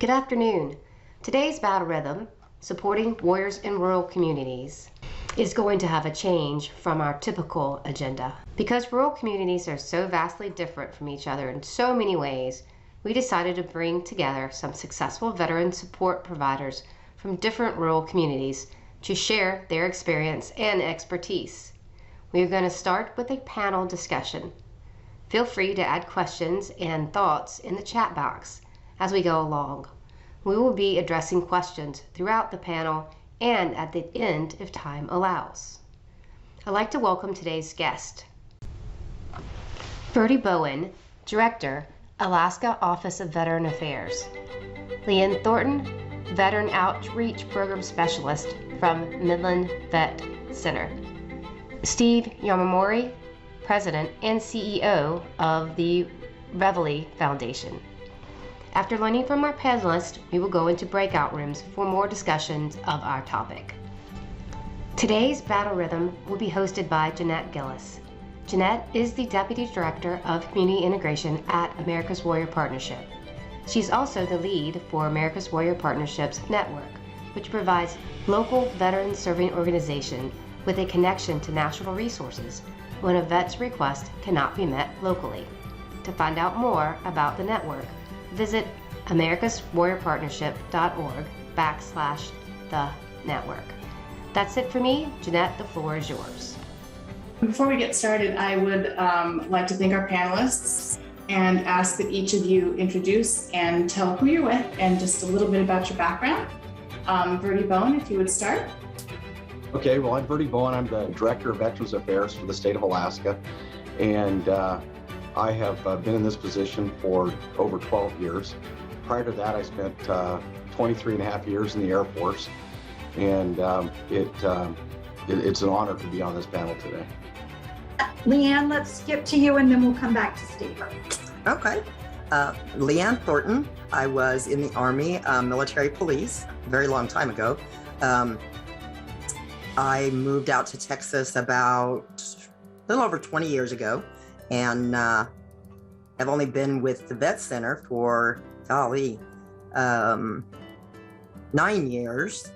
Good afternoon. Today's battle rhythm, supporting warriors in rural communities, is going to have a change from our typical agenda. Because rural communities are so vastly different from each other in so many ways, we decided to bring together some successful veteran support providers from different rural communities to share their experience and expertise. We are going to start with a panel discussion. Feel free to add questions and thoughts in the chat box as we go along. We will be addressing questions throughout the panel and at the end if time allows. I'd like to welcome today's guest. Verdie Bowen, Director, Alaska Office of Veteran Affairs. LeAnne Thornton, Veteran Outreach Program Specialist from Midland Vet Center. Steve Yamamori, President and CEO of the Reveille Foundation. After learning from our panelists, we will go into breakout rooms for more discussions of our topic. Today's battle rhythm will be hosted by Jeanette Gillis. Jeanette is the Deputy Director of Community Integration at America's Warrior Partnership. She's also the lead for America's Warrior Partnership's network, which provides local veteran serving organizations with a connection to national resources when a vet's request cannot be met locally. To find out more about the network, visit americaswarriorpartnership.org/the network. That's it for me. Jeanette, the floor is yours. Before we get started, I would like to thank our panelists and ask that each of you introduce and tell who you're with and just a little bit about your background. Verdie Bowen, if you would start. Okay, well, I'm Verdie Bowen. I'm the Director of Veterans Affairs for the state of Alaska. And I have been in this position for over 12 years. Prior to that, I spent 23 and a half years in the Air Force. And it's an honor to be on this panel today. LeAnne, let's skip to you and then we'll come back to Steve. Okay. LeAnne Thornton. I was in the Army military police a very long time ago. I moved out to Texas about a little over 20 years ago, and I've only been with the Vet Center for, 9 years.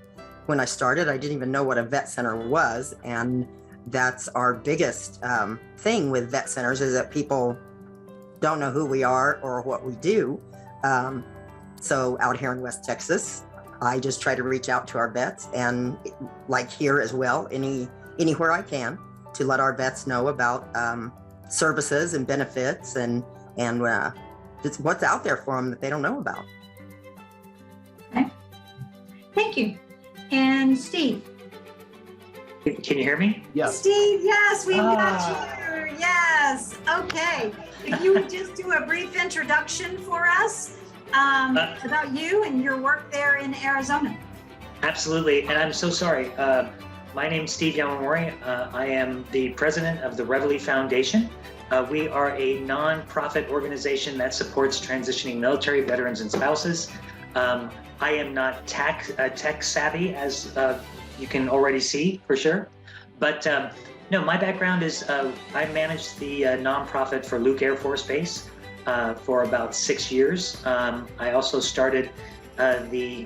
When I started, I didn't even know what a vet center was, and that's our biggest thing with vet centers is that people don't know who we are or what we do. So out here in West Texas, I just try to reach out to our vets, and like here as well, anywhere I can, to let our vets know about services and benefits and just what's out there for them that they don't know about. Okay. Thank you. And Steve. Can you hear me? Yes. Steve, yes, we've got you. Yes. Okay. If you would just do a brief introduction for us about you and your work there in Arizona. Absolutely. And I'm so sorry. My name's Steve Yamamori. I am the president of the Reveille Foundation. We are a nonprofit organization that supports transitioning military veterans and spouses. I am not tech savvy, as you can already see for sure. But no, my background is I managed the nonprofit for Luke Air Force Base for about 6 years. I also started the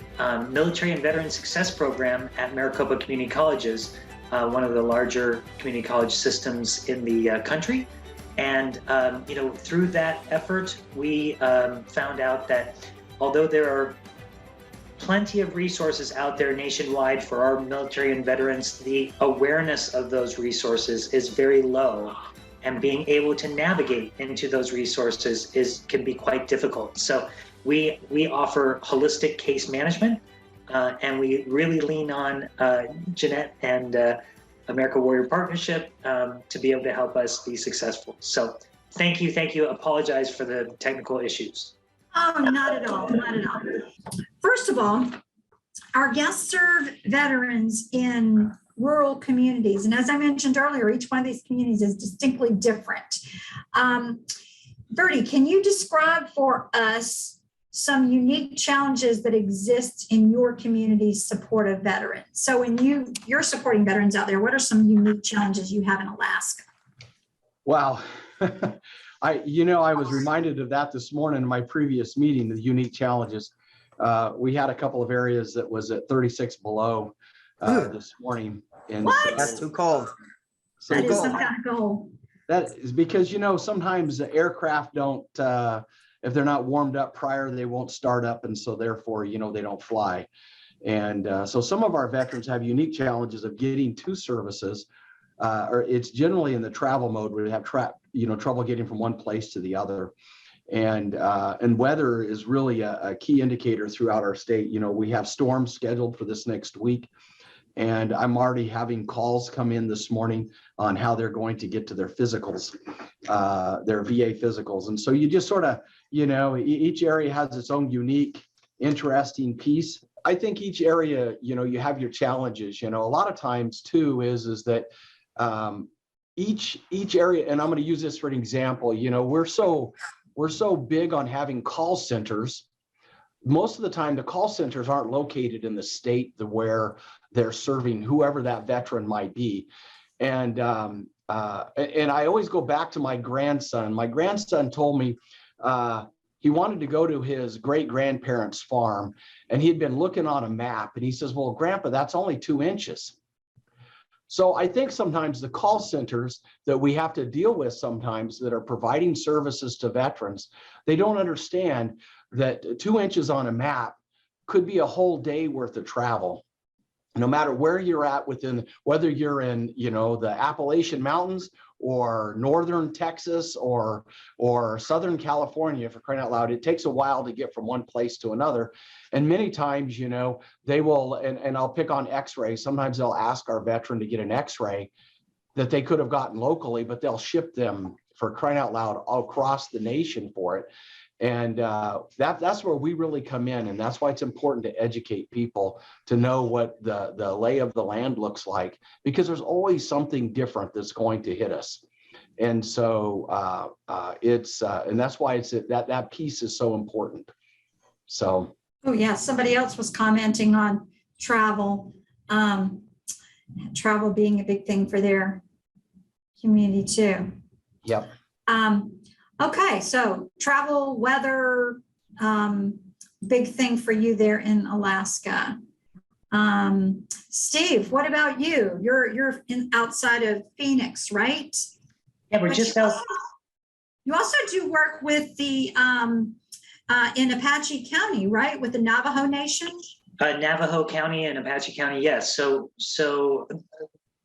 Military and Veteran Success Program at Maricopa Community Colleges, one of the larger community college systems in the country. And through that effort, we found out that although there are plenty of resources out there nationwide for our military and veterans, the awareness of those resources is very low, and being able to navigate into those resources can be quite difficult. So we offer holistic case management, and we really lean on Jeanette and America Warrior Partnership to be able to help us be successful. So thank you. Apologize for the technical issues. Oh, not at all, not at all. First of all, our guests serve veterans in rural communities. And as I mentioned earlier, each one of these communities is distinctly different. Verdie, can you describe for us some unique challenges that exist in your community's support of veterans? So when you're supporting veterans out there, what are some unique challenges you have in Alaska? Wow. I was reminded of that this morning in my previous meeting, the unique challenges. We had a couple of areas that was at 36 below this morning. And What? That's too cold. So That is cold. some kind of goal. that is because, sometimes the aircraft don't, if they're not warmed up prior, they won't start up. And so therefore, they don't fly. And so some of our veterans have unique challenges of getting to services, or it's generally in the travel mode where they have trouble getting from one place to the other. And weather is really a key indicator throughout our state. We have storms scheduled for this next week. And I'm already having calls come in this morning on how they're going to get to their physicals, their VA physicals. And so you just sort of, each area has its own unique, interesting piece. I think each area, you have your challenges. A lot of times too is that each area, and I'm going to use this for an example. We're so big on having call centers. Most of the time, the call centers aren't located in the state where they're serving whoever that veteran might be. And I always go back to my grandson. My grandson told me he wanted to go to his great-grandparents' farm, and he had been looking on a map, and he says, well, Grandpa, that's only 2 inches. So I think sometimes the call centers that we have to deal with sometimes that are providing services to veterans, they don't understand that 2 inches on a map could be a whole day worth of travel. No matter where you're at whether you're in, the Appalachian Mountains or Northern Texas or Southern California, for crying out loud, it takes a while to get from one place to another. And many times, they will, and I'll pick on x-ray. Sometimes they'll ask our veteran to get an x-ray that they could have gotten locally, but they'll ship them, for crying out loud, all across the nation for it. And that's where we really come in. And that's why it's important to educate people to know what the lay of the land looks like, because there's always something different that's going to hit us. And so and that's why that piece is so important. So. Oh yeah, somebody else was commenting on travel, travel being a big thing for their community too. Yep. Okay, so travel, weather, big thing for you there in Alaska. Steve, what about you? You're outside of Phoenix, right? Yeah, we're But just you out. also- You also do work with the in Apache County, right? With the Navajo Nation? Navajo County and Apache County, yes. So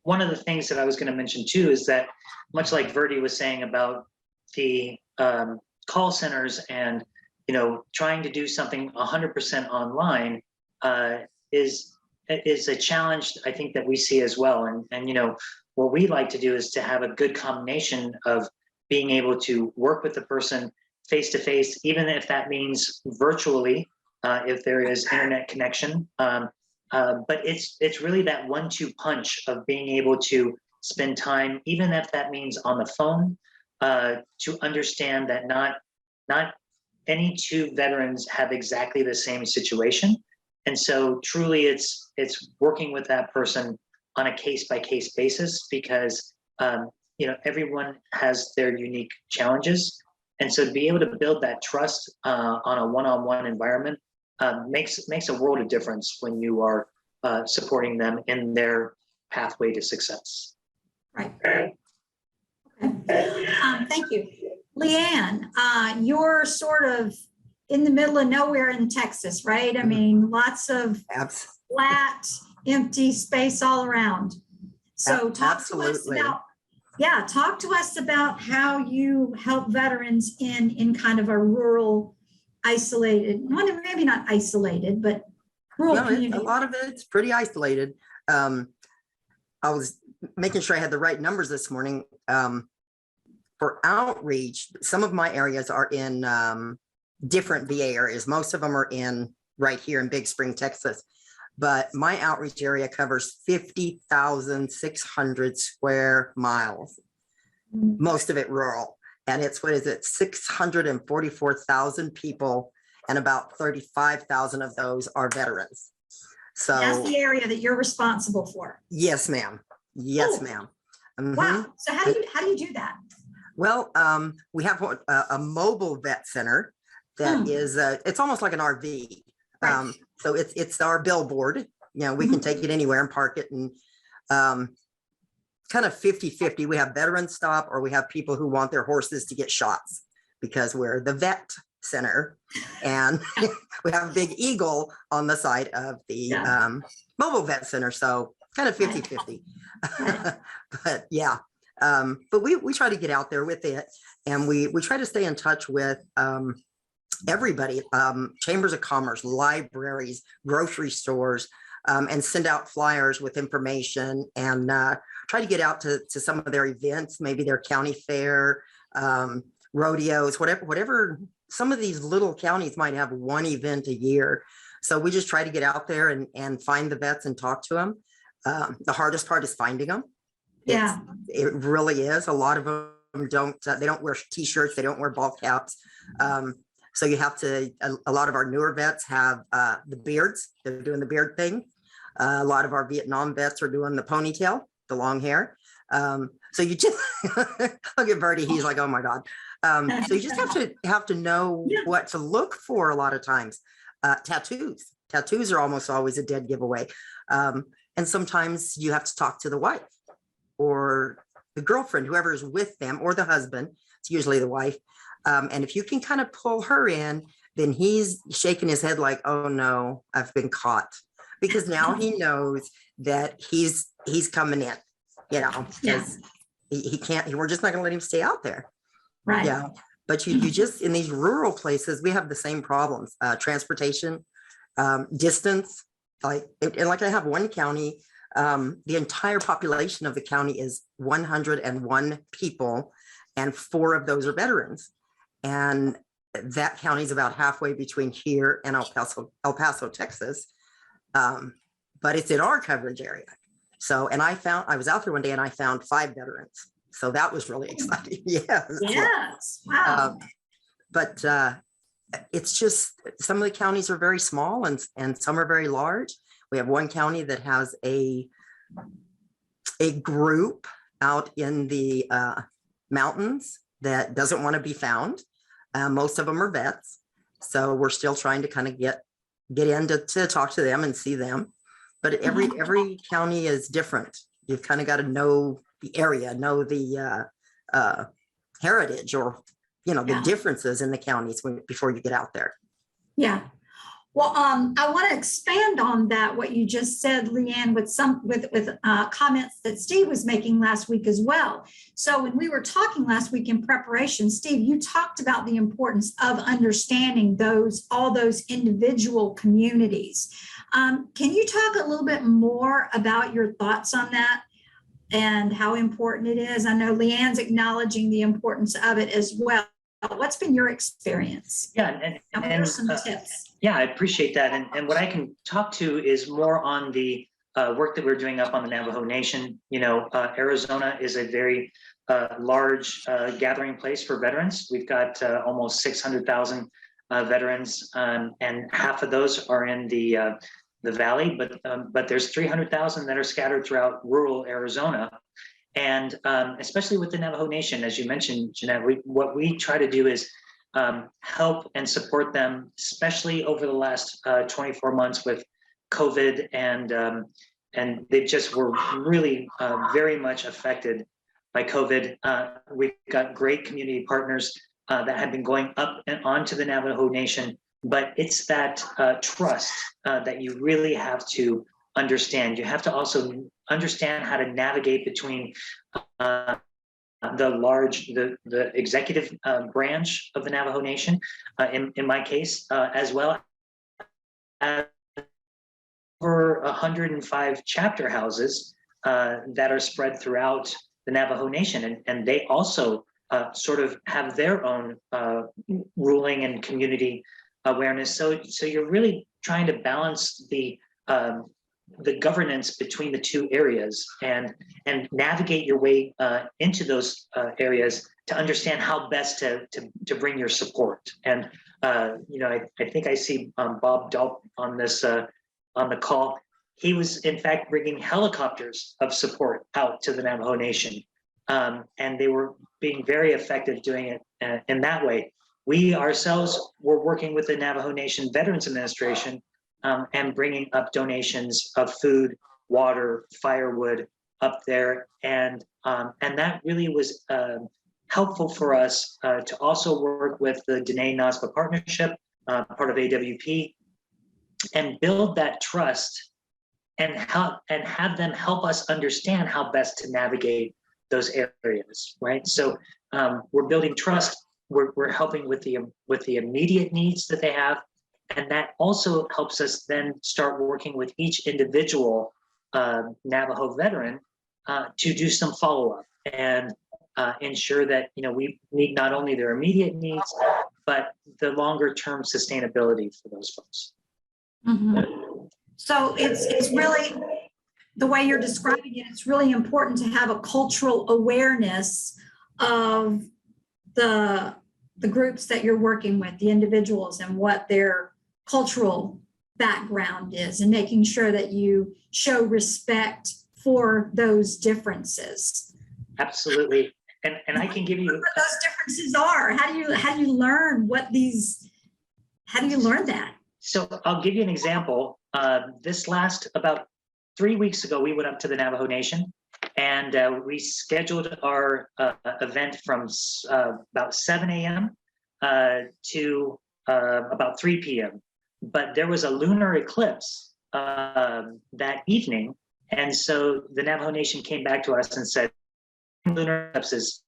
one of the things that I was going to mention too is that, much like Verdie was saying about the call centers and trying to do something 100% online is a challenge, I think, that we see as well. And what we like to do is to have a good combination of being able to work with the person face to face, even if that means virtually, if there is internet connection. But it's really that 1-2 punch of being able to spend time, even if that means on the phone, to understand that not any two veterans have exactly the same situation. And so truly it's working with that person on a case-by-case basis, because everyone has their unique challenges. And so to be able to build that trust on a one-on-one environment makes a world of difference when you are supporting them in their pathway to success. Right. Okay. Thank you. LeAnne, you're sort of in the middle of nowhere in Texas, right? I mean, lots of flat, empty space all around. So talk to us about how you help veterans in kind of a rural, isolated, maybe not isolated, but rural community. A lot of it's pretty isolated. I was making sure I had the right numbers this morning. For outreach, some of my areas are in different VA areas. Most of them are right here in Big Spring, Texas. But my outreach area covers 50,600 square miles, most of it rural. And it's, 644,000 people, and about 35,000 of those are veterans. So that's the area that you're responsible for. Yes, ma'am. Yes, ma'am. Wow. So how do you do that? Well, we have a mobile vet center that is, it's almost like an RV. Right. So it's our billboard. You know, we can take it anywhere and park it, and kind of 50-50. We have veterans stop, or we have people who want their horses to get shots, because we're the vet center, and we have a big eagle on the side of the mobile vet center. So kind of 50-50. But yeah, but we try to get out there with it, and we try to stay in touch with everybody, chambers of commerce, libraries, grocery stores, and send out flyers with information, and try to get out to some of their events, maybe their county fair, rodeos, whatever. Some of these little counties might have one event a year. So we just try to get out there and find the vets and talk to them. The hardest part is finding them. Yeah. It really is. A lot of them they don't wear t-shirts, they don't wear ball caps. So you have to, a lot of our newer vets have the beards, they're doing the beard thing. A lot of our Vietnam vets are doing the ponytail, the long hair. So you just, look at Verdie, he's like, oh my God. So you just have to know what to look for a lot of times. Tattoos are almost always a dead giveaway. And sometimes you have to talk to the wife or the girlfriend, whoever is with them, or the husband. It's usually the wife. And if you can kind of pull her in, then he's shaking his head like, oh no, I've been caught. Because now he knows that he's coming in, you know, because he can't, we're just not gonna let him stay out there. Right. Yeah. But you just, in these rural places, we have the same problems, transportation, distance, and like I have one county, the entire population of the county is 101 people, and 4 of those are veterans. And that county is about halfway between here and El Paso, Texas. But it's in our coverage area. So, and I was out there one day and I found 5 veterans. So that was really exciting. Yes. Wow. But it's just, some of the counties are very small and some are very large. We have one county that has a group out in the mountains that doesn't want to be found. Most of them are vets. So we're still trying to kind of get in to talk to them and see them. But every county is different. You've kind of got to know the area, know the heritage, or, you know, the differences in the counties before you get out there. Yeah. Well, I want to expand on that, what you just said, LeAnne, with comments that Steve was making last week as well. So when we were talking last week in preparation, Steve, you talked about the importance of understanding all those individual communities. Can you talk a little bit more about your thoughts on that and how important it is? I know LeAnne's acknowledging the importance of it as well. What's been your experience? Yeah, and some tips. Yeah, I appreciate that. And what I can talk to is more on the work that we're doing up on the Navajo Nation. You know, Arizona is a very large gathering place for veterans. We've got almost 600,000 veterans, and half of those are in the valley, but there's 300,000 that are scattered throughout rural Arizona. And especially with the Navajo Nation, as you mentioned, Jeanette, what we try to do is help and support them, especially over the last 24 months with COVID, and they just were really very much affected by COVID. We've got great community partners that have been going up and onto the Navajo Nation, but it's that trust that you really have to understand. You have to also understand how to navigate between the executive branch of the Navajo Nation, in my case, as well as over 105 chapter houses that are spread throughout the Navajo Nation, and they also sort of have their own ruling and community awareness. So you're really trying to balance the governance between the two areas and navigate your way into those areas to understand how best to bring your support. And you know, I think I see Bob Delp on this on the call. He was in fact bringing helicopters of support out to the Navajo Nation, and they were being very effective doing it in that way. We ourselves were working with the Navajo Nation Veterans Administration and bringing up donations of food, water, firewood up there. And that really was helpful for us to also work with the Dene NASPA partnership, part of AWP, and build that trust and have them help us understand how best to navigate those areas, right? So we're building trust. We're helping with the immediate needs that they have, and that also helps us then start working with each individual Navajo veteran to do some follow-up and ensure that we meet not only their immediate needs, but the longer-term sustainability for those folks. Mm-hmm. So it's really, the way you're describing it, it's really important to have a cultural awareness of the groups that you're working with, the individuals, and what their cultural background is, and making sure that you show respect for those differences. Absolutely. And I can give you what those differences are. How do you learn how do you learn that? So I'll give you an example. This last about 3 weeks ago, we went up to the Navajo Nation, and we scheduled our event from about 7 a.m. To about 3 p.m. But there was a lunar eclipse that evening, and so the Navajo Nation came back to us and said, lunar eclipses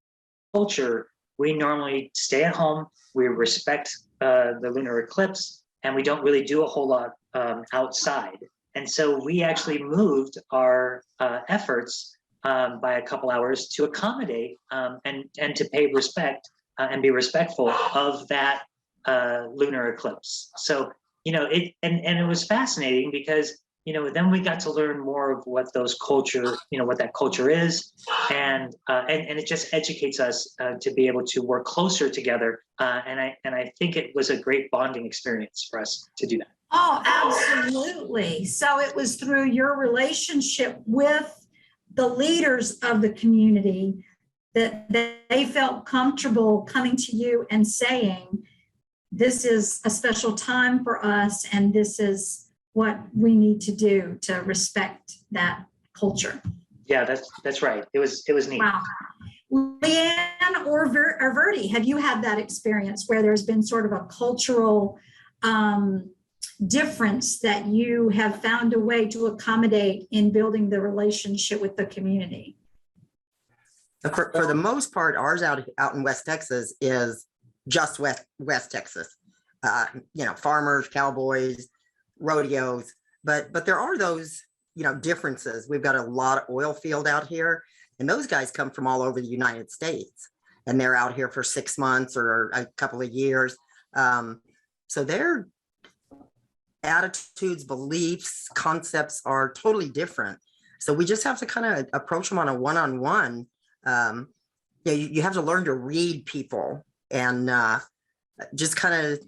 culture, we normally stay at home, we respect the lunar eclipse, and we don't really do a whole lot outside. And so we actually moved our efforts by a couple hours to accommodate and to pay respect and be respectful of that lunar eclipse. So, it was fascinating because, then we got to learn more of what those culture, what that culture is. And it just educates us to be able to work closer together. And I think it was a great bonding experience for us to do that. Oh, absolutely. So it was through your relationship with the leaders of the community that they felt comfortable coming to you and saying, this is a special time for us, and this is what we need to do to respect that culture. Yeah, that's right. It was neat. Wow. LeAnne or Verdie, have you had that experience where there's been sort of a cultural difference that you have found a way to accommodate in building the relationship with the community? For the most part, ours out in West Texas is just West Texas. Farmers, cowboys, rodeos, but there are those differences. We've got a lot of oil field out here, and those guys come from all over the United States, and they're out here for 6 months or a couple of years. So their attitudes, beliefs, concepts are totally different. So we just have to kind of approach them on a one-on-one. You have to learn to read people and just kind of,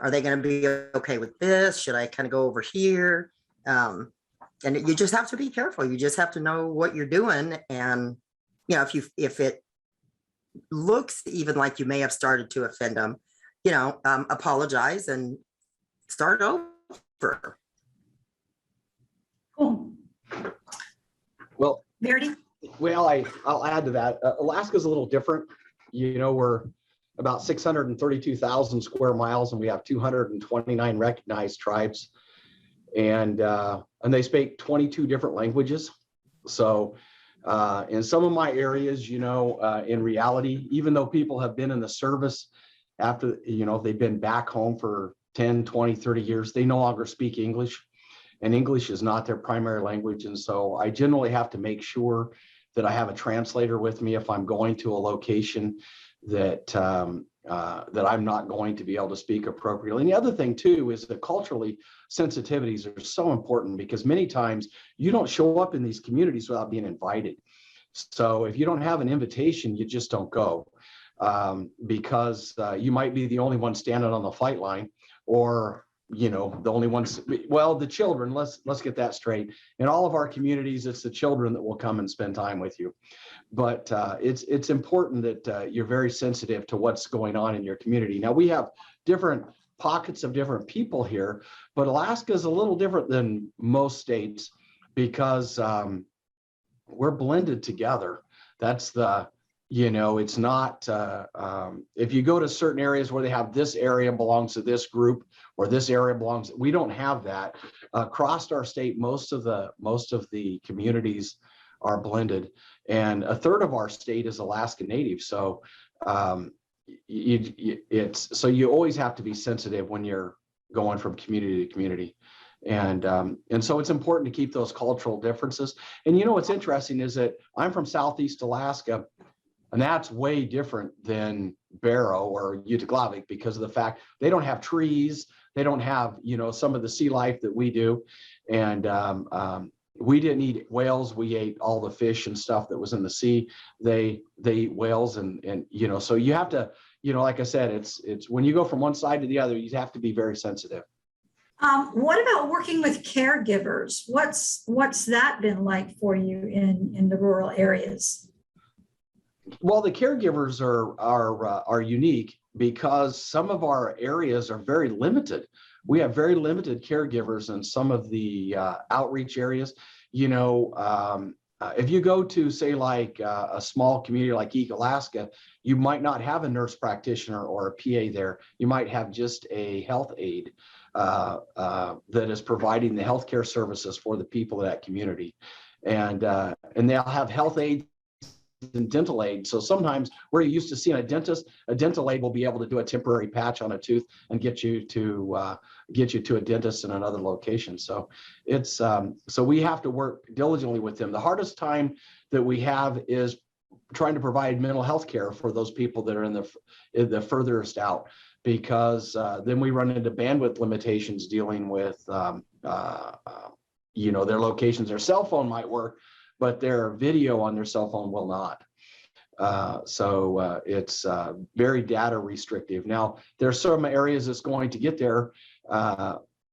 are they going to be okay with this? Should I kind of go over here? And you just have to be careful. You just have to know what you're doing. And, if it looks even like you may have started to offend them, apologize and start over. Cool. Well, Verdie? Well, I'll add to that. Alaska's a little different. We're about 632,000 square miles, and we have 229 recognized tribes, and they speak 22 different languages. So in some of my areas, in reality, even though people have been in the service after, they've been back home for 10, 20, 30 years, they no longer speak English, and English is not their primary language. And so I generally have to make sure that I have a translator with me if I'm going to a location that I'm not going to be able to speak appropriately. And the other thing too is that culturally, sensitivities are so important, because many times you don't show up in these communities without being invited. So if you don't have an invitation, you just don't go, because you might be the only one standing on the flight line, or the only ones, the children, let's get that straight. In all of our communities, it's the children that will come and spend time with you. But it's important that you're very sensitive to what's going on in your community. Now, we have different pockets of different people here, but Alaska is a little different than most states because we're blended together. That's the, it's not, if you go to certain areas where they have this area belongs to this group or this area belongs, we don't have that. Across our state, most of the communities are blended, and a third of our state is Alaska Native. So so you always have to be sensitive when you're going from community to community. And so it's important to keep those cultural differences. And what's interesting is that I'm from Southeast Alaska, and that's way different than Barrow or Utaglavik because of the fact they don't have trees, they don't have some of the sea life that we do, and we didn't eat whales. We ate all the fish and stuff that was in the sea. They eat whales, and so you have to, like I said, it's when you go from one side to the other, you have to be very sensitive. What about working with caregivers? What's that been like for you in the rural areas? Well, the caregivers are unique because some of our areas are very limited. We have very limited caregivers in some of the outreach areas. If you go to, say, like a small community like Eek, Alaska, you might not have a nurse practitioner or a PA there. You might have just a health aide that is providing the healthcare services for the people of that community, and they'll have health aides and dental aid. So sometimes where you used to see a dental aid will be able to do a temporary patch on a tooth and get you to a dentist in another location. So it's so we have to work diligently with them. The hardest time that we have is trying to provide mental health care for those people that are in the furthest out, because then we run into bandwidth limitations dealing with their locations. Their cell phone might work, but their video on their cell phone will not. So it's very data restrictive. Now, there's some areas that's going to get there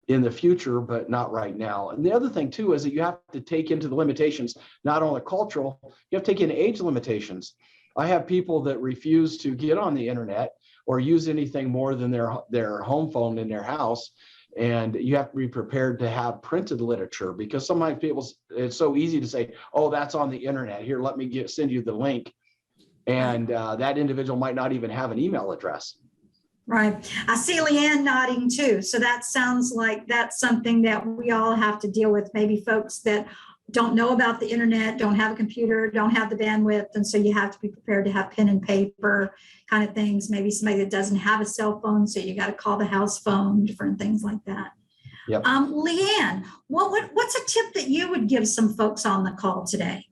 in the future, but not right now. And the other thing too is that you have to take into the limitations, not only cultural, you have to take in age limitations. I have people that refuse to get on the internet or use anything more than their home phone in their house. And you have to be prepared to have printed literature, because sometimes it's so easy to say, oh, that's on the internet. Here, let me send you the link. And that individual might not even have an email address. Right. I see LeAnne nodding too. So that sounds like that's something that we all have to deal with. Maybe folks that don't know about the internet, don't have a computer, don't have the bandwidth. And so you have to be prepared to have pen and paper kind of things. Maybe somebody that doesn't have a cell phone, so you got to call the house phone, different things like that. Yep. LeAnne, what's a tip that you would give some folks on the call today?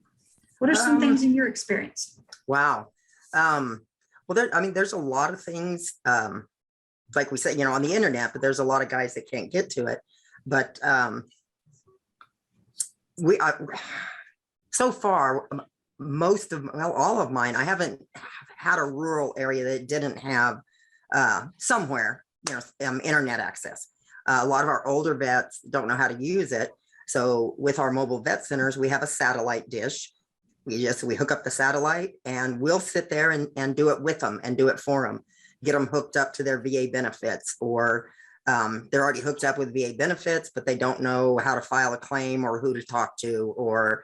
What are some things in your experience? Wow. Well, there's a lot of things, like we said, on the internet, but there's a lot of guys that can't get to it. But so far, all of mine, I haven't had a rural area that didn't have somewhere, internet access. A lot of our older vets don't know how to use it. So with our mobile vet centers, we have a satellite dish. We hook up the satellite and we'll sit there and do it with them and do it for them, get them hooked up to their VA benefits, or they're already hooked up with VA benefits, but they don't know how to file a claim or who to talk to, or,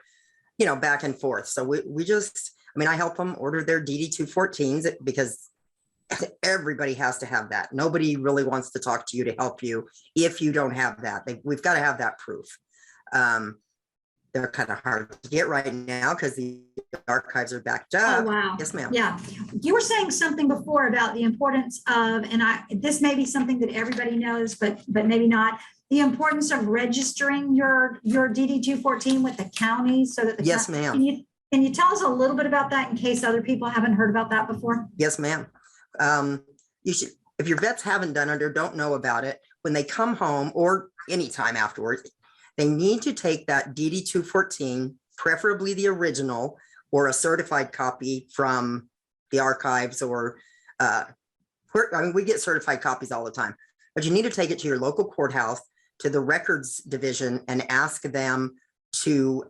back and forth. So I help them order their DD-214s because everybody has to have that. Nobody really wants to talk to you to help you if you don't have that. We've got to have that proof. They're kind of hard to get right now because the archives are backed up. Oh, wow. Yes, ma'am. Yeah. You were saying something before about the importance of, and this may be something that everybody knows, but maybe not, the importance of registering your DD-214 with the county so that the Yes, ma'am. Can you tell us a little bit about that in case other people haven't heard about that before? Yes, ma'am. You should, if your vets haven't done it or don't know about it, when they come home or anytime afterwards, they need to take that DD-214, preferably the original or a certified copy from the archives, or we get certified copies all the time, but you need to take it to your local courthouse, to the records division, and ask them to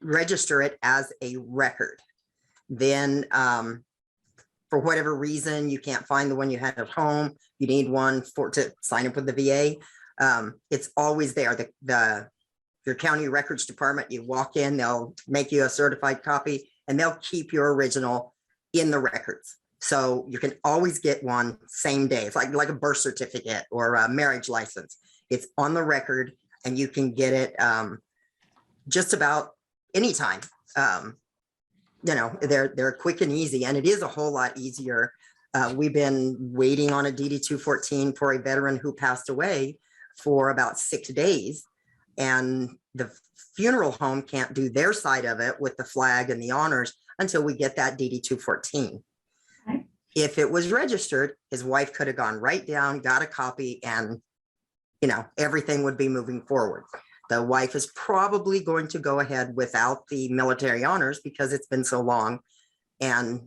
register it as a record. Then for whatever reason, you can't find the one you had at home, you need one to sign up with the VA, it's always there. Your county records department, you walk in, they'll make you a certified copy and they'll keep your original in the records. So you can always get one same day. It's like a birth certificate or a marriage license. It's on the record and you can get it just about anytime. You know, they're quick and easy, and it is a whole lot easier. We've been waiting on a DD-214 for a veteran who passed away for about 6 days, and the funeral home can't do their side of it with the flag and the honors until we get that DD-214. Okay. If it was registered, his wife could have gone right down, got a copy, and you know, everything would be moving forward. The wife is probably going to go ahead without the military honors because it's been so long, and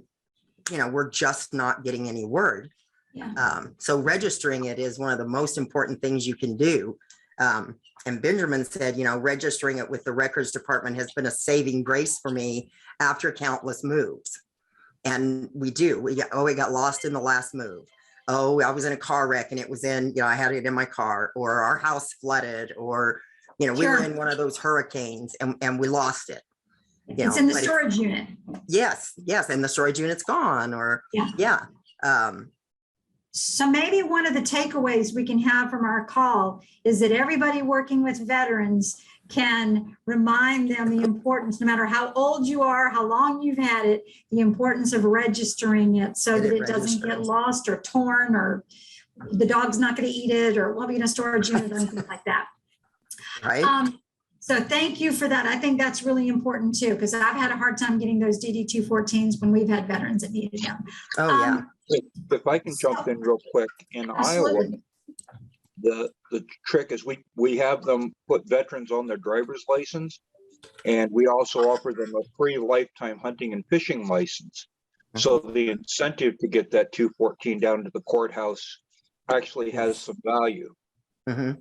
you know, we're just not getting any word. Yeah. So registering it is one of the most important things you can do. And Benjamin said, you know, registering it with the records department has been a saving grace for me after countless moves. And we do. We got lost in the last move. Oh, I was in a car wreck and it was in, you know, I had it in my car, or our house flooded, or you know, we were in one of those hurricanes and we lost it. You it's know, in the storage unit. Yes, and the storage unit's gone, or yeah. So maybe one of the takeaways we can have from our call is that everybody working with veterans can remind them the importance, no matter how old you are, how long you've had it, the importance of registering it so that it doesn't get lost or torn, or the dog's not going to eat it, or won't be in a storage unit or anything like that. Right. So thank you for that. I think that's really important too, because I've had a hard time getting those DD-214s when we've had veterans that needed them. Oh, yeah. If I can jump in real quick, in Iowa, the trick is we have them put veterans on their driver's license, and we also offer them a free lifetime hunting and fishing license. So the incentive to get that 214 down to the courthouse actually has some value. Mm-hmm.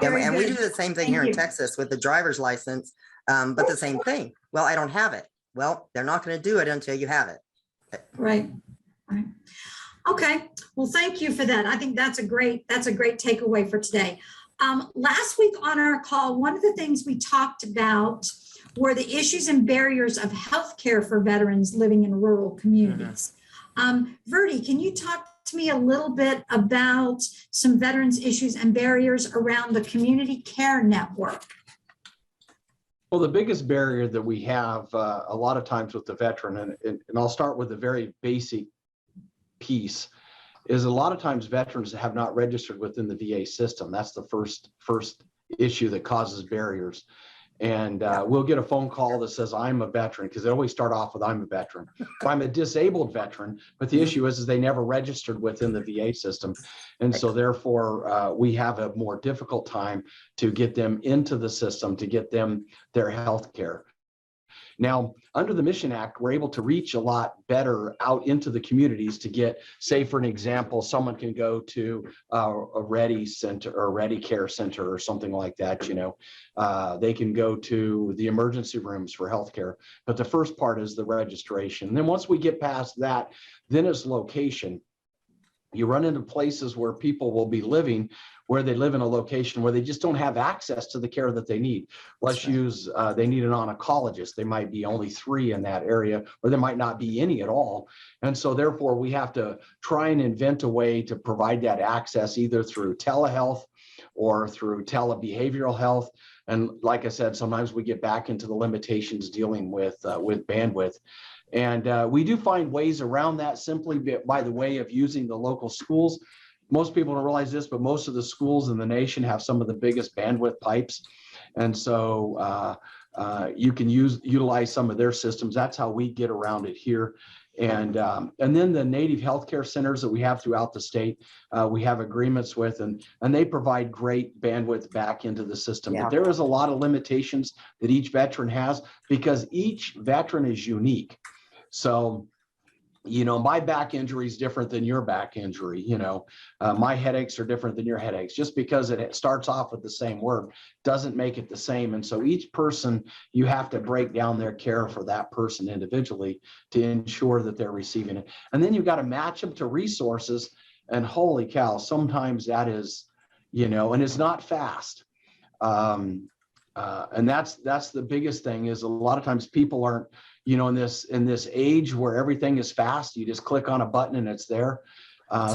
Yeah, and we do the same thing here in Texas with the driver's license, but the same thing. Well, I don't have it. Well, they're not going to do it until you have it. Right. Okay. Well, thank you for that. I think that's a great takeaway for today. Last week on our call, one of the things we talked about were the issues and barriers of healthcare for veterans living in rural communities. Verdie, can you talk to me a little bit about some veterans issues and barriers around the community care network? Well, the biggest barrier that we have a lot of times with the veteran, and I'll start with the very basic piece, is a lot of times veterans have not registered within the VA system. That's the first issue that causes barriers. And we'll get a phone call that says, I'm a veteran, because they always start off with, I'm a veteran. Well, I'm a disabled veteran, but the issue is they never registered within the VA system. And so therefore, we have a more difficult time to get them into the system, to get them their health care. Now, under the Mission Act, we're able to reach a lot better out into the communities to get, say, for an example, someone can go to a Ready Center or a Ready Care Center or something like that, you know. They can go to the emergency rooms for healthcare. But the first part is the registration. And then once we get past that, then it's location. You run into places where people will be living, where they live in a location where they just don't have access to the care that they need. Let's use, they need an oncologist. They might be only 3 in that area, or there might not be any at all. And so therefore we have to try and invent a way to provide that access either through telehealth or through telebehavioral health. And like I said, sometimes we get back into the limitations dealing with bandwidth. And we do find ways around that simply by the way of using the local schools. Most people don't realize this, but most of the schools in the nation have some of the biggest bandwidth pipes. And so you can utilize some of their systems. That's how we get around it here. And then the native healthcare centers that we have throughout the state, we have agreements with, and they provide great bandwidth back into the system. Yeah. But there is a lot of limitations that each veteran has because each veteran is unique. So you know, my back injury is different than your back injury. You know, my headaches are different than your headaches. Just because it starts off with the same word doesn't make it the same. And so each person, you have to break down their care for that person individually to ensure that they're receiving it. And then you've got to match them to resources. And holy cow, sometimes that is, you know, and it's not fast. And that's the biggest thing, is a lot of times people aren't, you know, in this age where everything is fast, you just click on a button and it's there.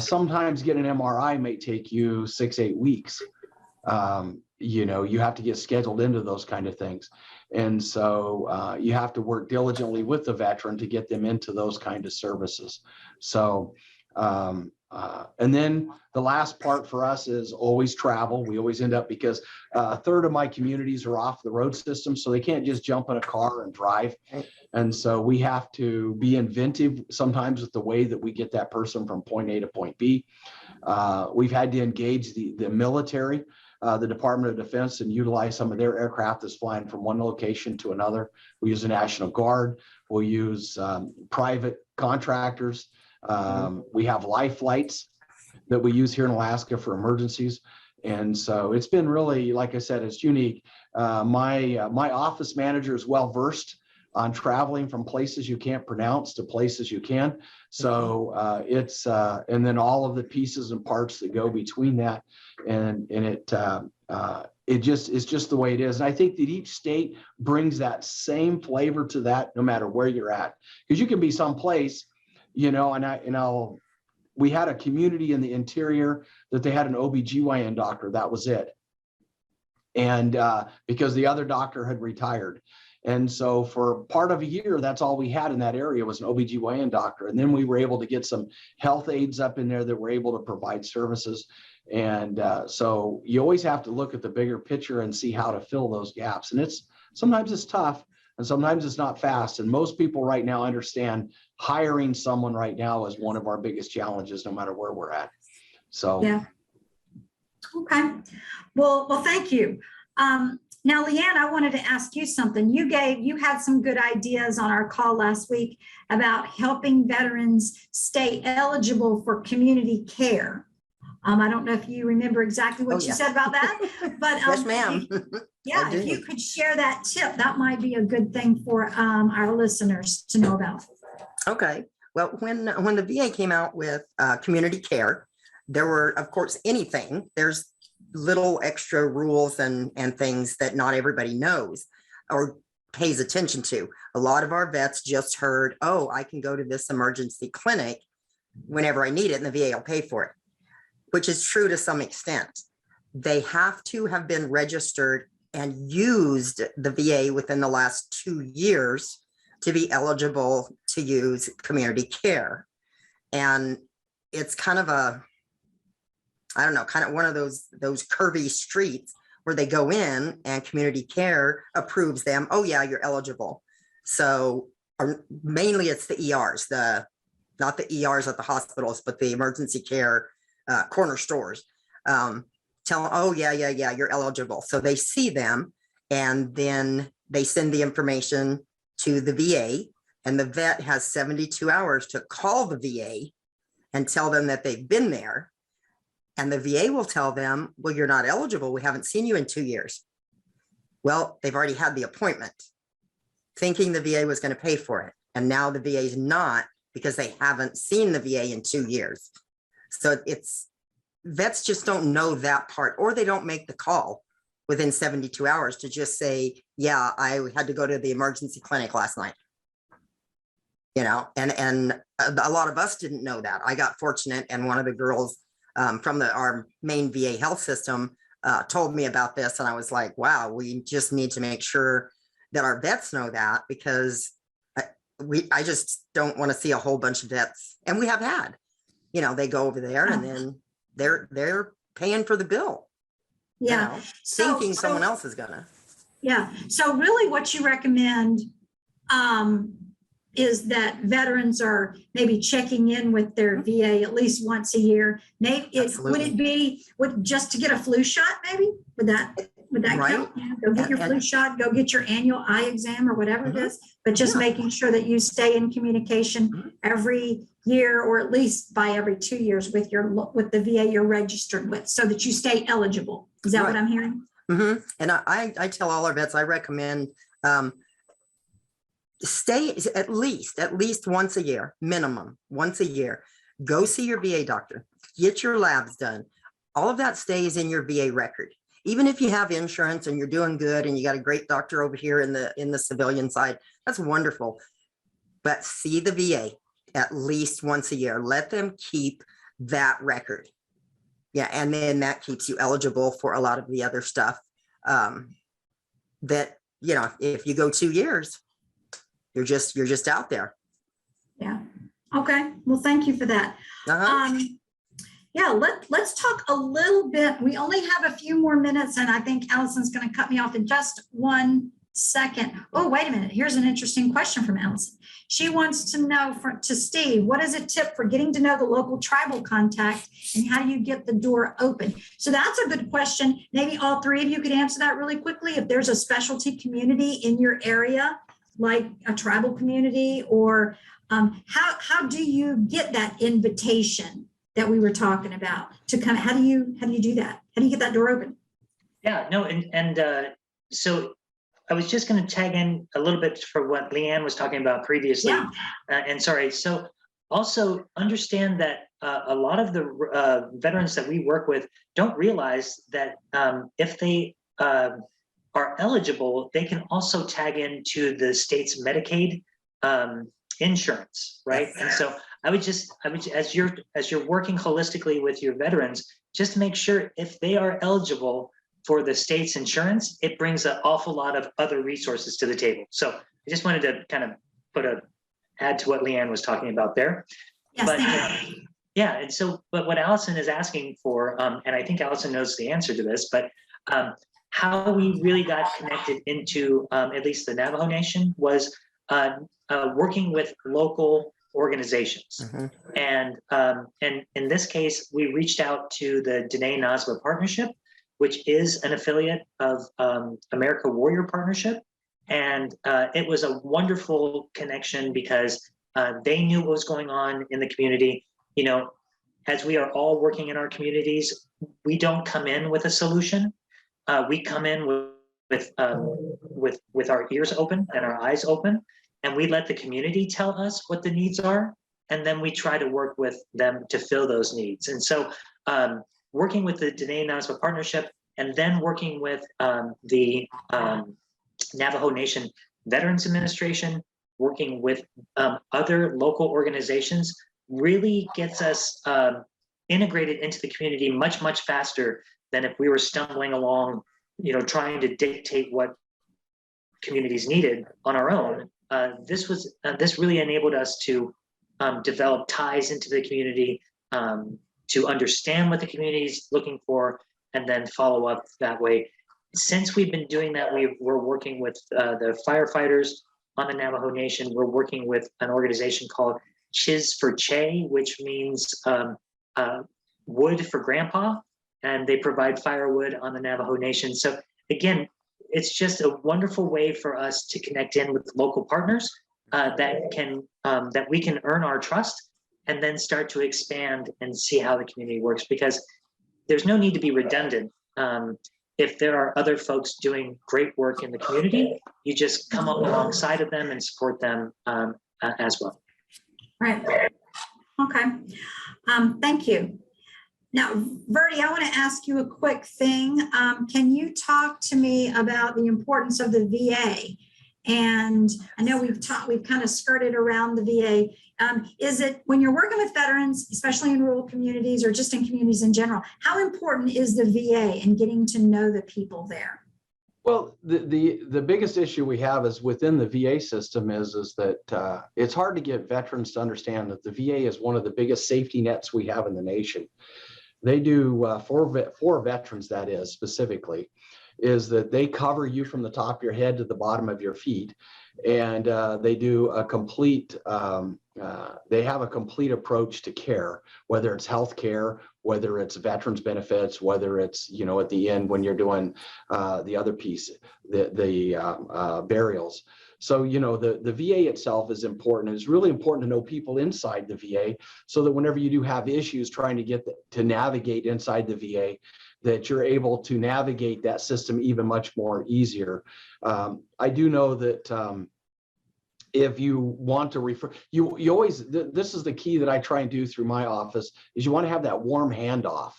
Sometimes getting an MRI may take you 6-8 weeks. You know, you have to get scheduled into those kind of things. And so you have to work diligently with the veteran to get them into those kind of services. So, and then the last part for us is always travel. We always end up, because a third of my communities are off the road system, so they can't just jump in a car and drive. And so we have to be inventive sometimes with the way that we get that person from point A to point B. We've had to engage the military, the Department of Defense, and utilize some of their aircraft that's flying from one location to another. We use the National Guard. We'll use private contractors. We have life flights that we use here in Alaska for emergencies. And so it's been really, like I said, it's unique. My office manager is well versed on traveling from places you can't pronounce to places you can. So it's and then all of the pieces and parts that go between that, and it's just the way it is. And I think that each state brings that same flavor to that, no matter where you're at, because you can be someplace, you know, we had a community in the interior that they had an OBGYN doctor. That was it. And because the other doctor had retired. And so for part of a year, that's all we had in that area was an OBGYN doctor. And then we were able to get some health aides up in there that were able to provide services. And so you always have to look at the bigger picture and see how to fill those gaps. And sometimes it's tough and sometimes it's not fast. And most people right now understand hiring someone right now is one of our biggest challenges, no matter where we're at. So yeah. Okay. Well, thank you. Now, LeAnne, I wanted to ask you something. You had some good ideas on our call last week about helping veterans stay eligible for community care. I don't know if you remember exactly what you said about that, but yes, ma'am. Yeah, if you could share that tip, that might be a good thing for our listeners to know about. Okay. Well, when the VA came out with community care, there were, of course, there's little extra rules and things that not everybody knows or pays attention to. A lot of our vets just heard, oh, I can go to this emergency clinic whenever I need it and the VA will pay for it, which is true to some extent. They have to have been registered and used the VA within the last 2 years to be eligible to use community care. And it's kind of one of those curvy streets where they go in and community care approves them. Oh yeah, you're eligible. So mainly it's the ERs, not the ERs at the hospitals, but the emergency care corner stores. Tell them, oh yeah, you're eligible. So they see them and then they send the information to the VA, and the vet has 72 hours to call the VA and tell them that they've been there. And the VA will tell them, well, you're not eligible. We haven't seen you in 2 years. Well, they've already had the appointment thinking the VA was going to pay for it. And now the VA is not, because they haven't seen the VA in 2 years. So vets just don't know that part, or they don't make the call within 72 hours to just say, yeah, I had to go to the emergency clinic last night. You know, and a lot of us didn't know that. I got fortunate, and one of the girls from our main VA health system told me about this, and I was like, wow, we just need to make sure that our vets know that, because I just don't want to see a whole bunch of vets, and we have had, you know, they go over there and then they're paying for the bill. Yeah, you know, thinking someone else is gonna. Yeah, so really what you recommend is that veterans are maybe checking in with their VA at least once a year. Maybe would it be just to get a flu shot? Maybe would that? Would that Right. count? Yeah, go get your flu shot, go get your annual eye exam or whatever it is, but just Yeah. making sure that you stay in communication every year, or at least by every 2 years with the VA you're registered with, so that you stay eligible. Is that what Right. I'm hearing? And I tell all our vets, I recommend stay at least once a year, minimum once a year. Go see your VA doctor, get your labs done. All of that stays in your VA record. Even if you have insurance and you're doing good and you got a great doctor over here in the civilian side, that's wonderful. But see the VA at least once a year. Let them keep that record. Yeah, and then that keeps you eligible for a lot of the other stuff that, you know, if you go 2 years, you're just out there. Yeah. Okay. Well, thank you for that. Yeah, let's talk a little bit. We only have a few more minutes, and I think Allison's going to cut me off in just 1 second. Oh, wait a minute. Here's an interesting question from Allison. She wants to know to Steve, what is a tip for getting to know the local tribal contact, and how do you get the door open? So that's a good question. Maybe all three of you could answer that really quickly. If there's a specialty community in your area, like a tribal community, or how do you get that invitation that we were talking about to come? How do you do that? How do you get that door open? Yeah, no, so I was just going to tag in a little bit for what LeAnne was talking about previously. Yeah. And sorry, so also understand that a lot of the veterans that we work with don't realize that if they are eligible, they can also tag into the state's Medicaid insurance, right? And so I would as you're working holistically with your veterans, just make sure if they are eligible for the state's insurance, it brings an awful lot of other resources to the table. So I just wanted to kind of add to what LeAnne was talking about there. Yes, But yeah, and so, but what Allison is asking for, and I think Allison knows the answer to this, but how we really got connected into at least the Navajo Nation was working with local organizations. And in this case, we reached out to the Dene Nazwa Partnership, which is an affiliate of America Warrior Partnership. And it was a wonderful connection because they knew what was going on in the community. You know, as we are all working in our communities, we don't come in with a solution. We come in with our ears open and our eyes open, and we let the community tell us what the needs are, and then we try to work with them to fill those needs. And so working with the Dene Nazwa Partnership, and then working with the Navajo Nation Veterans Administration, working with other local organizations, really gets us integrated into the community much, much faster than if we were stumbling along, you know, trying to dictate what communities needed on our own. This really enabled us to develop ties into the community, to understand what the community is looking for, and then follow up that way. Since we've been doing that, we're working with the firefighters on the Navajo Nation. We're working with an organization called Chiz for Che, which means wood for grandpa, and they provide firewood on the Navajo Nation. So again, it's just a wonderful way for us to connect in with local partners that we can earn our trust, and then start to expand and see how the community works, because there's no need to be redundant. If there are other folks doing great work in the community, you just come up alongside of them and support them as well. Right. Okay. Thank you. Now, Verdie, I want to ask you a quick thing. Can you talk to me about the importance of the VA? And I know we've kind of skirted around the VA. Is it, when you're working with veterans, especially in rural communities or just in communities in general, how important is the VA in getting to know the people there? Well, the biggest issue we have is within the VA system is that it's hard to get veterans to understand that the VA is one of the biggest safety nets we have in the nation. They do for veterans, that is specifically, is that they cover you from the top of your head to the bottom of your feet. And they do a complete, they have a complete approach to care, whether it's health care, whether it's veterans benefits, whether it's, you know, at the end when you're doing the other piece, the burials. So, you know, the VA itself is important. It's really important to know people inside the VA so that whenever you do have issues trying to get to navigate inside the VA, that you're able to navigate that system even much more easier. I do know that if you want to refer, you always, this is the key that I try and do through my office, is you want to have that warm handoff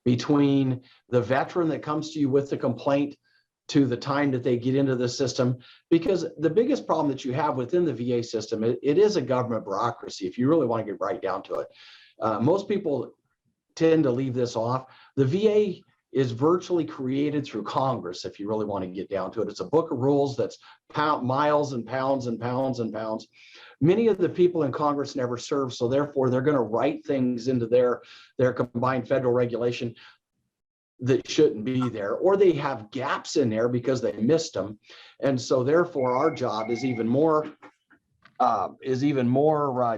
between the veteran that comes to you with the complaint to the time that they get into the system. Because the biggest problem that you have within the VA system, it is a government bureaucracy, if you really want to get right down to it. Most people tend to leave this off. The VA is virtually created through Congress, if you really want to get down to it. It's a book of rules that's miles and pounds and pounds and pounds. Many of the people in Congress never serve, so therefore they're going to write things into their combined federal regulation that shouldn't be there, or they have gaps in there because they missed them. And so therefore our job is even more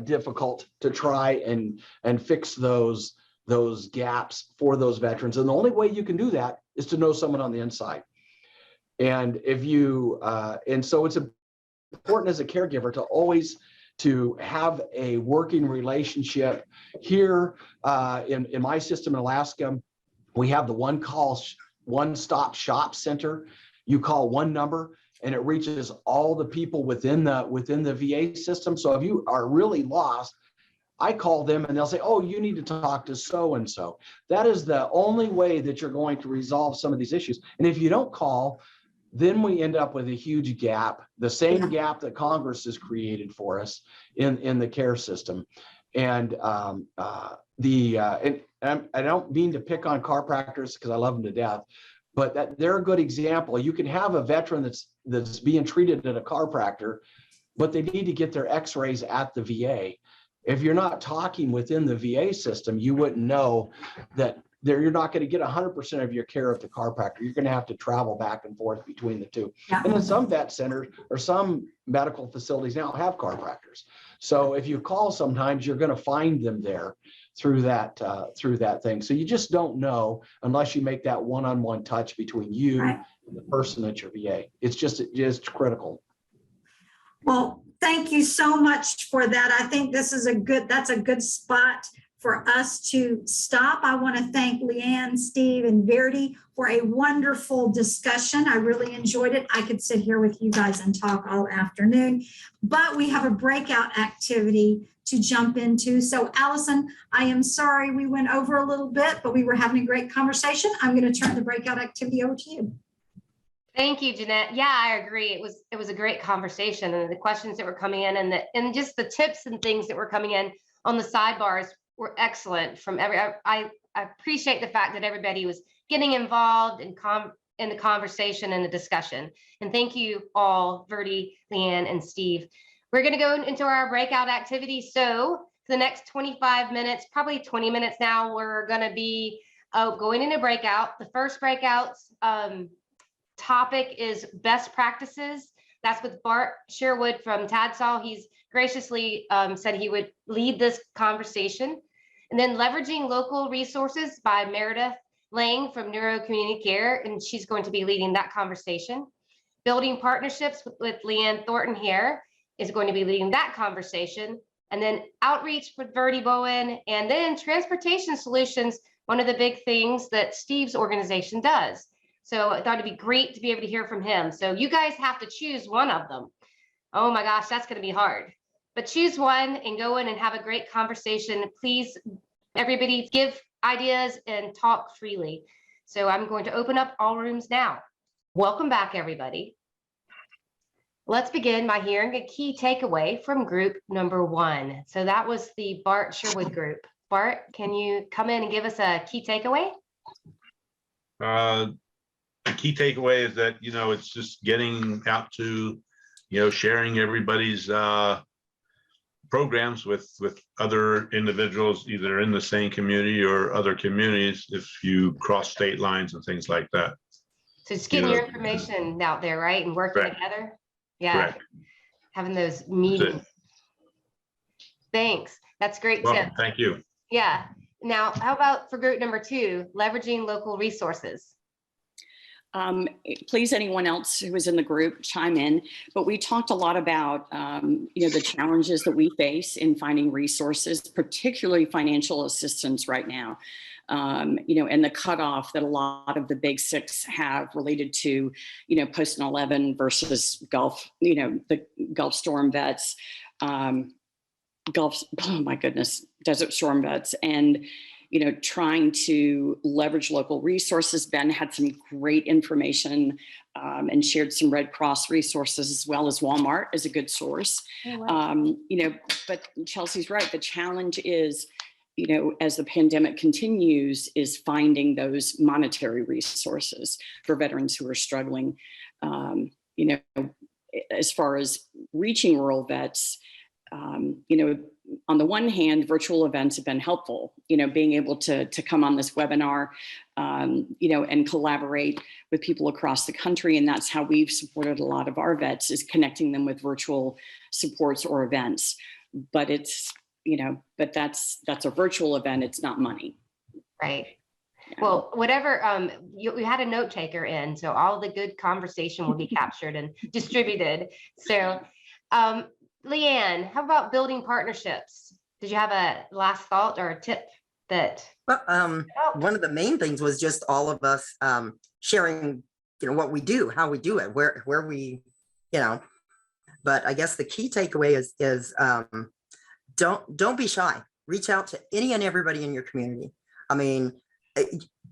difficult to try and fix those gaps for those veterans. And the only way you can do that is to know someone on the inside. And if you, and so it's important as a caregiver to always to have a working relationship. Here in my system in Alaska, we have the one-stop shop center. You call one number and it reaches all the people within the VA system. So if you are really lost, I call them and they'll say, oh, you need to talk to so-and-so. That is the only way that you're going to resolve some of these issues. And if you don't call, then we end up with a huge gap, the same gap that Congress has created for us in the care system. And I don't mean to pick on chiropractors because I love them to death, but they're a good example. You can have a veteran that's being treated at a chiropractor, but they need to get their x-rays at the VA. If you're not talking within the VA system, you wouldn't know that you're not going to get 100% of your care at the chiropractor. You're going to have to travel back and forth between the two. Yeah. And then some vet centers or some medical facilities now have chiropractors. So if you call, sometimes you're going to find them there through that thing. So you just don't know unless you make that one-on-one touch between you and the person at your VA. It's just critical. Well, thank you so much for that. I think that's a good spot for us to stop. I want to thank LeAnne, Steve, and Verdie for a wonderful discussion. I really enjoyed it. I could sit here with you guys and talk all afternoon, but we have a breakout activity to jump into. So Allison, I am sorry we went over a little bit, but we were having a great conversation. I'm going to turn the breakout activity over to you. Thank you, Jeanette. Yeah, I agree. It was a great conversation, and the questions that were coming in and just the tips and things that were coming in on the sidebars were excellent from I appreciate the fact that everybody was getting involved in the conversation and the discussion. And thank you all, Verdie, LeAnne, and Steve. We're going to go into our breakout activity. So for the next 25 minutes, probably 20 minutes now, we're going to be going into breakout. The first breakout's topic is best practices. That's with Bart Sherwood from TADSOL. He's graciously said he would lead this conversation. And then leveraging local resources by Meredith Lang from Neuro Community Care, and she's going to be leading that conversation. Building partnerships with LeAnne Thornton here is going to be leading that conversation. And then outreach with Verdie Bowen, and then transportation solutions, one of the big things that Steve's organization does. So I thought it'd be great to be able to hear from him. So you guys have to choose one of them. Oh my gosh, that's going to be hard. But choose one and go in and have a great conversation. Please, everybody, give ideas and talk freely. So I'm going to open up all rooms now. Welcome back, everybody. Let's begin by hearing a key takeaway from group number 1. So that was the Bart Sherwood group. Bart, can you come in and give us a key takeaway? The key takeaway is that, it's just getting out to, sharing everybody's programs with other individuals, either in the same community or other communities, if you cross state lines and things like that. So just getting You know, your information out there, right? And working Correct. together. Yeah. Correct. Having those That's meetings. it. Thanks. That's great Well, tip. thank you. Yeah. Now, how about for group number 2, leveraging local resources? Please, anyone else who was in the group, chime in. But we talked a lot about, the challenges that we face in finding resources, particularly financial assistance right now. And the cutoff that a lot of the big 6 have related to, post 9/11 versus Gulf, the Gulf Storm vets, Desert Storm vets, and trying to leverage local resources. Ben had some great information and shared some Red Cross resources, as well as Walmart is a good source. Oh, wow. But Chelsea's right. The challenge is, as the pandemic continues, is finding those monetary resources for veterans who are struggling. As far as reaching rural vets, on the one hand, virtual events have been helpful, being able to come on this webinar, and collaborate with people across the country. And that's how we've supported a lot of our vets, is connecting them with virtual supports or events. But it's, but that's a virtual event. It's not money. Right. Yeah. Well, whatever, we had a note taker in, so all the good conversation will be captured and distributed. So, LeAnne, how about building partnerships? Did you have a last thought or a tip that? Well, one of the main things was just all of us sharing, what we do, how we do it, where we, But I guess the key takeaway is don't be shy. Reach out to any and everybody in your community. I mean,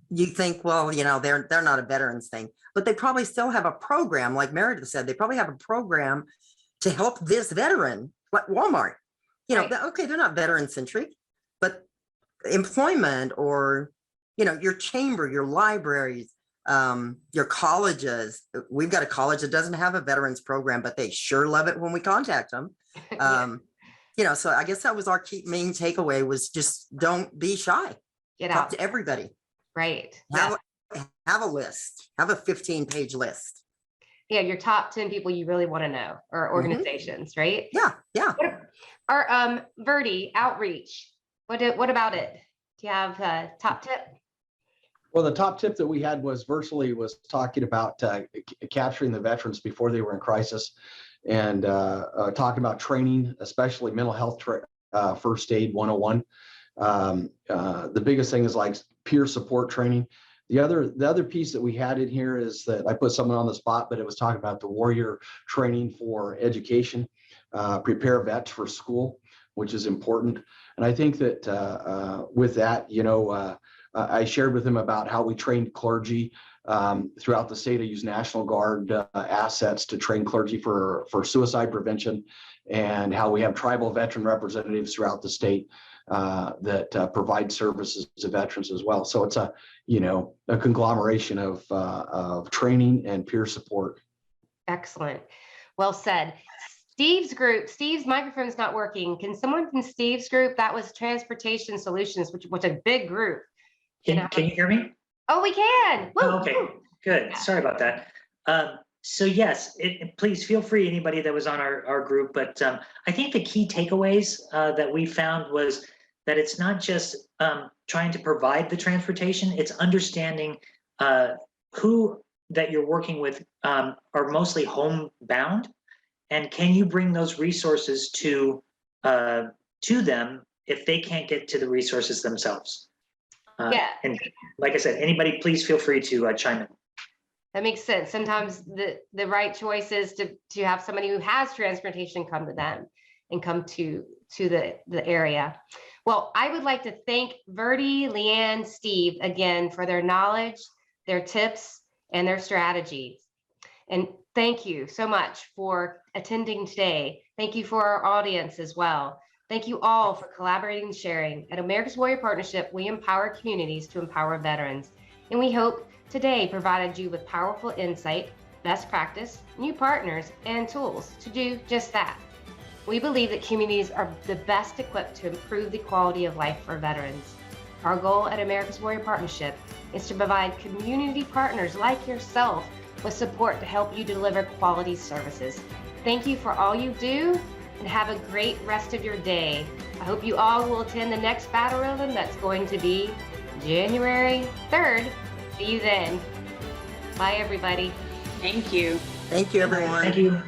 you think, well, they're not a veterans thing, but they probably still have a program, like Meredith said. They probably have a program to help this veteran, like Walmart. Right. Okay, they're not veteran centric, but employment, or your chamber, your libraries, your colleges. We've got a college that doesn't have a veterans program, but they sure love it when we contact them. So I guess that was our main takeaway, was just don't be shy. Get Talk out to everybody. Right. Have a list. Have a 15-page list. Yeah, your top 10 people you really want to know, or organizations, right? Yeah. Or Verdie outreach. What about it? Do you have a top tip? Well, the top tip that we had was talking about capturing the veterans before they were in crisis, and talking about training, especially mental health first aid 101. The biggest thing is like peer support training. The other piece that we had in here is that I put someone on the spot, but it was talking about the warrior training for education, prepare vets for school, which is important. And I think that with that, I shared with him about how we trained clergy throughout the state. I use National Guard assets to train clergy for suicide prevention, and how we have tribal veteran representatives throughout the state that provide services to veterans as well. So it's a conglomeration of training and peer support. Excellent. Well said. Steve's microphone's not working. Can someone from Steve's group, that was Transportation Solutions, which was a big group. Can you hear me? Oh, we can. Woo, okay, good. Yeah. Sorry about that. So yes, please feel free, anybody that was on our group, but I think the key takeaways that we found was that it's not just trying to provide the transportation, it's understanding who that you're working with are mostly homebound, and can you bring those resources to them if they can't get to the resources themselves. And like I said, anybody, please feel free to chime in. That makes sense. Sometimes the right choice is to have somebody who has transportation come to them and come to the area. Well, I would like to thank Verdie, LeAnne, Steve again for their knowledge, their tips, and their strategies. And thank you so much for attending today. Thank you for our audience as well. Thank you all for collaborating and sharing. At America's Warrior Partnership, we empower communities to empower veterans. And we hope today provided you with powerful insight, best practice, new partners, and tools to do just that. We believe that communities are the best equipped to improve the quality of life for veterans. Our goal at America's Warrior Partnership is to provide community partners like yourself with support to help you deliver quality services. Thank you for all you do, and have a great rest of your day. I hope you all will attend the next Battle Rhythm that's going to be January 3rd. See you then. Bye, everybody. Thank you. Thank you, everyone. Thank you.